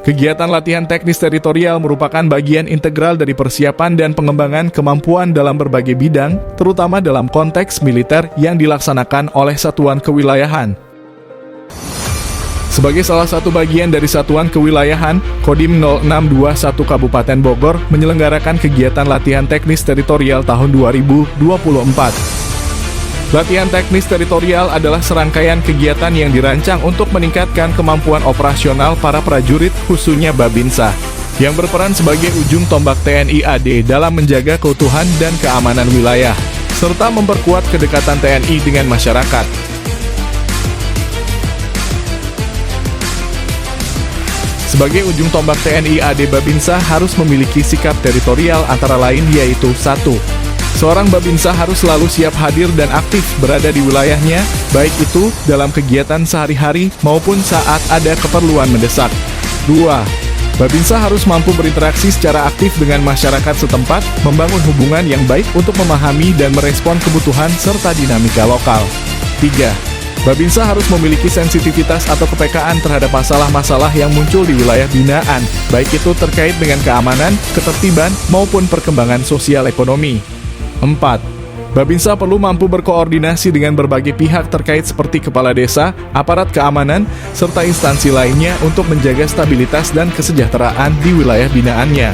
Kegiatan latihan teknis teritorial merupakan bagian integral dari persiapan dan pengembangan kemampuan dalam berbagai bidang, terutama dalam konteks militer yang dilaksanakan oleh satuan kewilayahan. Sebagai salah satu bagian dari satuan kewilayahan, Kodim 0621 Kabupaten Bogor menyelenggarakan kegiatan latihan teknis teritorial tahun 2024. Latihan teknis teritorial adalah serangkaian kegiatan yang dirancang untuk meningkatkan kemampuan operasional para prajurit, khususnya Babinsa, yang berperan sebagai ujung tombak TNI AD dalam menjaga keutuhan dan keamanan wilayah, serta memperkuat kedekatan TNI dengan masyarakat. Sebagai ujung tombak TNI AD, Babinsa harus memiliki sikap teritorial antara lain yaitu 1. Seorang Babinsa harus selalu siap hadir dan aktif berada di wilayahnya, baik itu dalam kegiatan sehari-hari maupun saat ada keperluan mendesak. 2. Babinsa harus mampu berinteraksi secara aktif dengan masyarakat setempat, membangun hubungan yang baik untuk memahami dan merespon kebutuhan serta dinamika lokal. 3. Babinsa harus memiliki sensitivitas atau kepekaan terhadap masalah-masalah yang muncul di wilayah binaan, baik itu terkait dengan keamanan, ketertiban, maupun perkembangan sosial ekonomi. 4. Babinsa perlu mampu berkoordinasi dengan berbagai pihak terkait seperti kepala desa, aparat keamanan, serta instansi lainnya untuk menjaga stabilitas dan kesejahteraan di wilayah binaannya.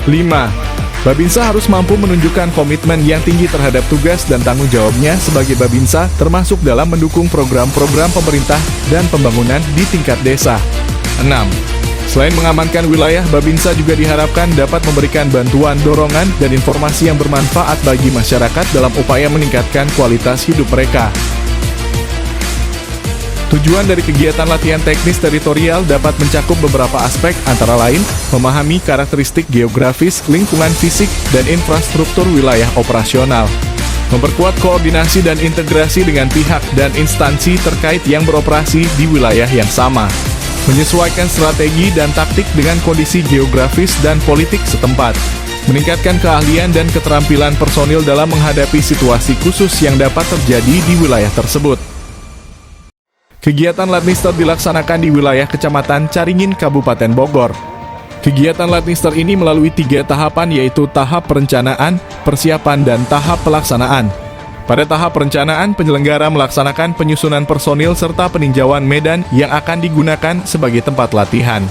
5. Babinsa harus mampu menunjukkan komitmen yang tinggi terhadap tugas dan tanggung jawabnya sebagai Babinsa, termasuk dalam mendukung program-program pemerintah dan pembangunan di tingkat desa. 6. Selain mengamankan wilayah, Babinsa juga diharapkan dapat memberikan bantuan, dorongan, dan informasi yang bermanfaat bagi masyarakat dalam upaya meningkatkan kualitas hidup mereka. Tujuan dari kegiatan latihan teknis teritorial dapat mencakup beberapa aspek, antara lain memahami karakteristik geografis, lingkungan fisik, dan infrastruktur wilayah operasional, memperkuat koordinasi dan integrasi dengan pihak dan instansi terkait yang beroperasi di wilayah yang sama, menyesuaikan strategi dan taktik dengan kondisi geografis dan politik setempat, meningkatkan keahlian dan keterampilan personil dalam menghadapi situasi khusus yang dapat terjadi di wilayah tersebut. Kegiatan Latnister dilaksanakan di wilayah Kecamatan Caringin, Kabupaten Bogor. Kegiatan Latnister ini melalui 3 tahapan, yaitu tahap perencanaan, persiapan, dan tahap pelaksanaan. Pada tahap perencanaan, penyelenggara melaksanakan penyusunan personil serta peninjauan medan yang akan digunakan sebagai tempat latihan.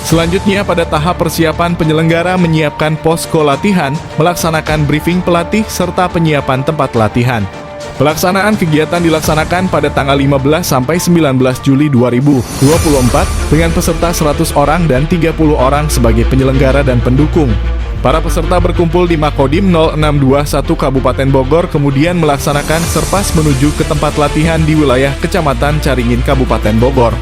Selanjutnya, pada tahap persiapan, penyelenggara menyiapkan posko latihan, melaksanakan briefing pelatih, serta penyiapan tempat latihan. Pelaksanaan kegiatan dilaksanakan pada tanggal 15 sampai 19 Juli 2024 dengan peserta 100 orang dan 30 orang sebagai penyelenggara dan pendukung. Para peserta berkumpul di Makodim 0621 Kabupaten Bogor, kemudian melaksanakan serpas menuju ke tempat latihan di wilayah Kecamatan Caringin, Kabupaten Bogor.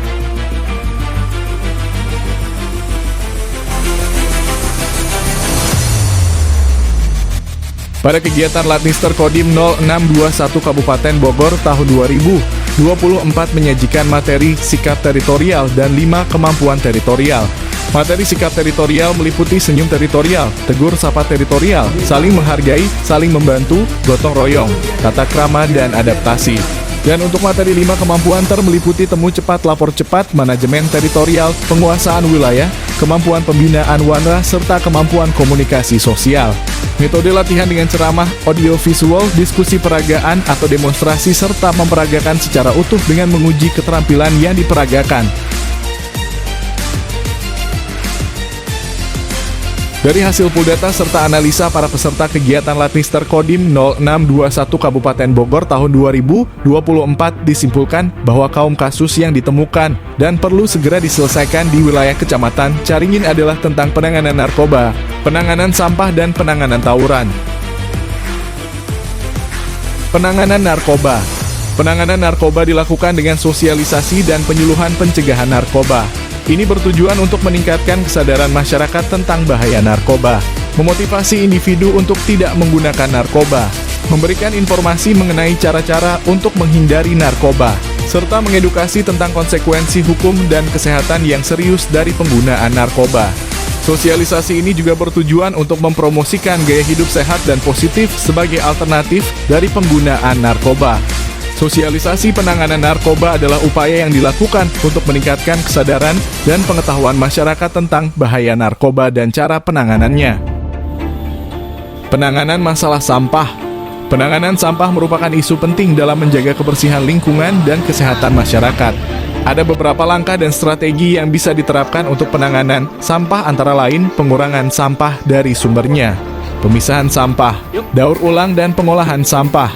Pada kegiatan Latnister Kodim 0621 Kabupaten Bogor tahun 2024 menyajikan materi sikap teritorial dan 5 kemampuan teritorial. Materi sikap teritorial meliputi senyum teritorial, tegur sapa teritorial, saling menghargai, saling membantu, gotong royong, tata krama, dan adaptasi. Dan untuk materi 5 kemampuan meliputi temu cepat, lapor cepat, manajemen teritorial, penguasaan wilayah, kemampuan pembinaan wanra, serta kemampuan komunikasi sosial. Metode latihan dengan ceramah, audio visual, diskusi peragaan atau demonstrasi, serta memperagakan secara utuh dengan menguji keterampilan yang diperagakan. Dari hasil puldata serta analisa para peserta kegiatan Latnister Kodim 0621 Kabupaten Bogor tahun 2024 disimpulkan bahwa kaum kasus yang ditemukan dan perlu segera diselesaikan di wilayah Kecamatan Caringin adalah tentang penanganan narkoba, penanganan sampah, dan penanganan tawuran. Penanganan narkoba. Penanganan narkoba dilakukan dengan sosialisasi dan penyuluhan pencegahan narkoba. Ini bertujuan untuk meningkatkan kesadaran masyarakat tentang bahaya narkoba, memotivasi individu untuk tidak menggunakan narkoba, memberikan informasi mengenai cara-cara untuk menghindari narkoba, serta mengedukasi tentang konsekuensi hukum dan kesehatan yang serius dari penggunaan narkoba. Sosialisasi ini juga bertujuan untuk mempromosikan gaya hidup sehat dan positif sebagai alternatif dari penggunaan narkoba. Sosialisasi penanganan narkoba adalah upaya yang dilakukan untuk meningkatkan kesadaran dan pengetahuan masyarakat tentang bahaya narkoba dan cara penanganannya. Penanganan masalah sampah. Penanganan sampah merupakan isu penting dalam menjaga kebersihan lingkungan dan kesehatan masyarakat. Ada beberapa langkah dan strategi yang bisa diterapkan untuk penanganan sampah, antara lain pengurangan sampah dari sumbernya, pemisahan sampah, daur ulang dan pengolahan sampah,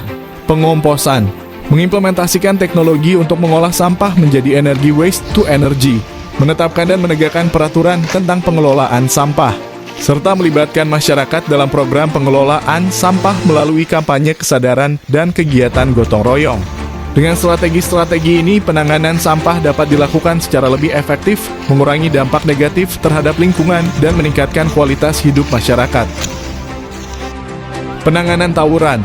pengomposan, mengimplementasikan teknologi untuk mengolah sampah menjadi energi waste to energy, menetapkan dan menegakkan peraturan tentang pengelolaan sampah, serta melibatkan masyarakat dalam program pengelolaan sampah melalui kampanye kesadaran dan kegiatan gotong royong. Dengan strategi-strategi ini, penanganan sampah dapat dilakukan secara lebih efektif, mengurangi dampak negatif terhadap lingkungan, dan meningkatkan kualitas hidup masyarakat. Penanganan tawuran.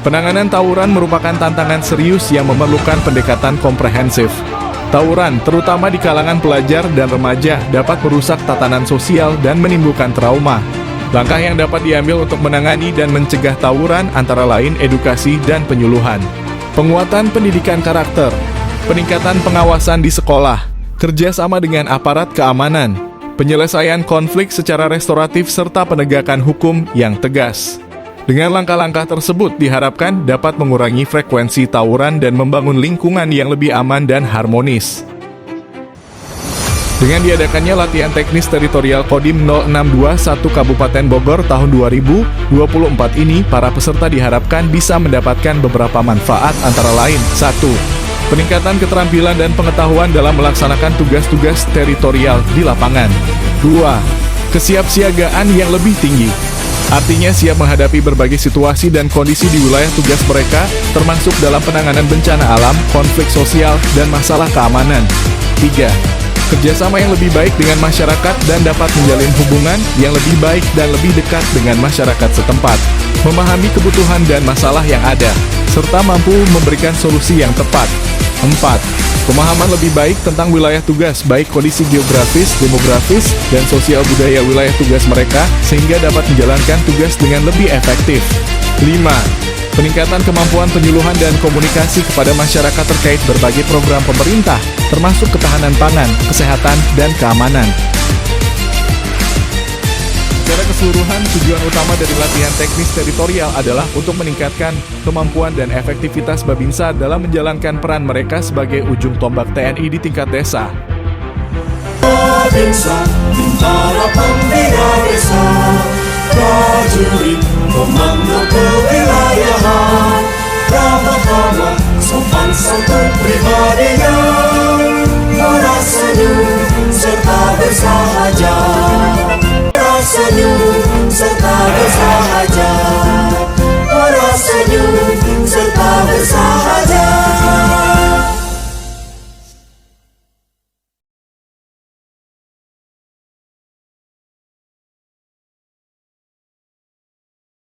Penanganan tawuran merupakan tantangan serius yang memerlukan pendekatan komprehensif. Tawuran, terutama di kalangan pelajar dan remaja, dapat merusak tatanan sosial dan menimbulkan trauma. Langkah yang dapat diambil untuk menangani dan mencegah tawuran antara lain edukasi dan penyuluhan. Penguatan pendidikan karakter, peningkatan pengawasan di sekolah, kerjasama dengan aparat keamanan, penyelesaian konflik secara restoratif, serta penegakan hukum yang tegas. Dengan langkah-langkah tersebut diharapkan dapat mengurangi frekuensi tawuran dan membangun lingkungan yang lebih aman dan harmonis. Dengan diadakannya latihan teknis teritorial Kodim 0621 Kabupaten Bogor tahun 2024 ini, para peserta diharapkan bisa mendapatkan beberapa manfaat, antara lain: 1. Peningkatan keterampilan dan pengetahuan dalam melaksanakan tugas-tugas teritorial di lapangan. 2. Kesiapsiagaan yang lebih tinggi. Artinya siap menghadapi berbagai situasi dan kondisi di wilayah tugas mereka, termasuk dalam penanganan bencana alam, konflik sosial, dan masalah keamanan. 3. Kerjasama yang lebih baik dengan masyarakat dan dapat menjalin hubungan yang lebih baik dan lebih dekat dengan masyarakat setempat, memahami kebutuhan dan masalah yang ada, serta mampu memberikan solusi yang tepat. 4. Pemahaman lebih baik tentang wilayah tugas, baik kondisi geografis, demografis, dan sosial budaya wilayah tugas mereka, sehingga dapat menjalankan tugas dengan lebih efektif. 5. Peningkatan kemampuan penyuluhan dan komunikasi kepada masyarakat terkait berbagai program pemerintah, termasuk ketahanan pangan, kesehatan, dan keamanan. Secara keseluruhan, tujuan utama dari latihan teknis teritorial adalah untuk meningkatkan kemampuan dan efektivitas Babinsa dalam menjalankan peran mereka sebagai ujung tombak TNI di tingkat desa. Babinsa, bintara pembina desa, prajurit komando kewilayahan, ramah-ramah, sopan santun pribadinya, murah senyum serta bersahaja, murah senyum serta bersahaja.